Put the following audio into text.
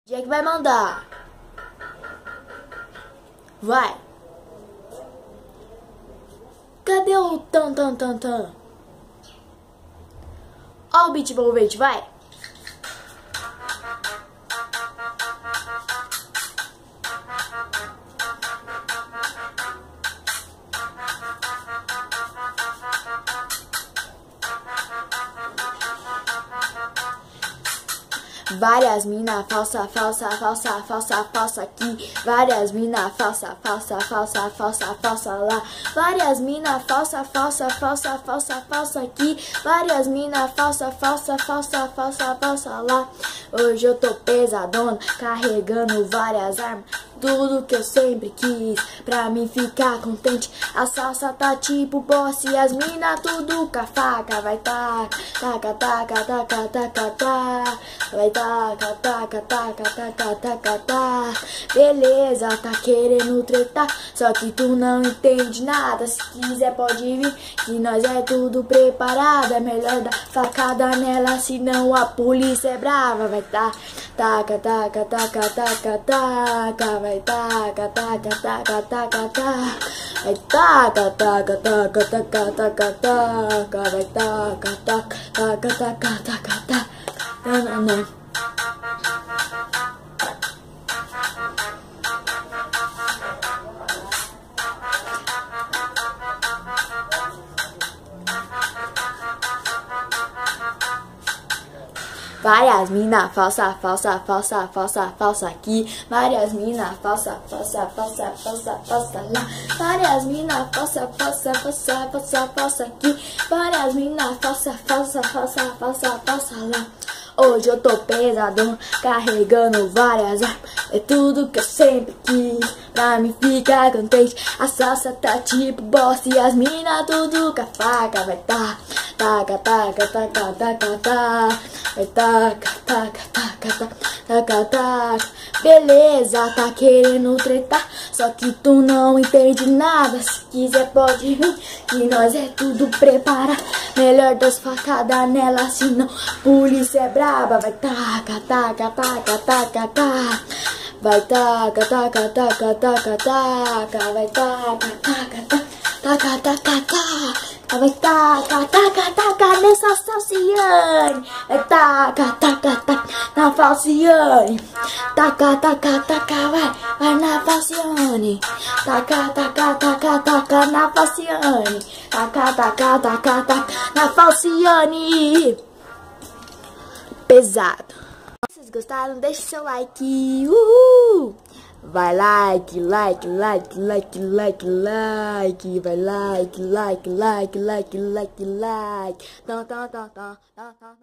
Quem é que vai mandar? Vai. Cadê o tan tan tan tan? Ó o beat envolvente, vai. Várias mina falsa, falsa, falsa, falsa, falsa aqui. Várias mina falsa, falsa, falsa, falsa, falsa lá. Várias mina falsa, falsa, falsa, falsa, falsa aqui. Várias mina falsa, falsa, falsa, falsa, falsa lá. Hoje eu tô pesadona, carregando várias armas. Tudo que eu sempre quis, pra mim ficar contente. A salsa tá tipo boss e as mina tudo com a faca. Vai taca, taca, taca, taca, taca, taca. Vai taca, taca, taca, taca, taca, taca. Beleza, tá querendo tretar, só que tu não entende nada. Se quiser pode vir, que nós é tudo preparado. É melhor dar facada nela, senão a polícia é brava. Vai taca, taca, taca, taca, taca, taca. Vai taca, taca, taca, taca, taca. Vai taca, taca, taca, taca, taca, taca. Vai taca, taca, taca, taca, taca, taca. Várias mina falsa, falsa, falsa, falsa, falsa aqui. Várias mina falsa, falsa, falsa, falsa, falsa lá. Várias mina falsa, falsa, falsa, falsa, falsa aqui. Várias mina falsa, falsa, falsa, falsa, falsa lá. Hoje eu tô pesadão, carregando várias armas. É tudo que eu sempre quis, pra me ficar contente. A salsa tá tipo boss e as mina tudo com a faca. Vai taca, taca, taca, taca, taca, taca. Vai taca, taca, taca, taca, taca, taca. Beleza, tá querendo tretar, só que tu não entende nada. Se quiser pode vir, que nós é tudo preparado. Melhor das facadas nela, senão polícia é braba. Vai taca, taca, taca, taca, taca. Vai taca, taca, taca, taca, taca. Vai taca, taca, taca, taca, taca, taca. Vai taca, taca, taca nessa Falciane. Vai taca, taca, taca na Falciane. Taca, taca, taca, vai na Falciane. Taca, taca, taca, taca na Falciane. Taca, taca, taca, taca na Falciane. Pesado. Se vocês gostaram, deixe seu like. Vai like, like, like, like, like, like. Vai like, like, like, like, like, like. Tá, tá, tá, tá, tá, tá.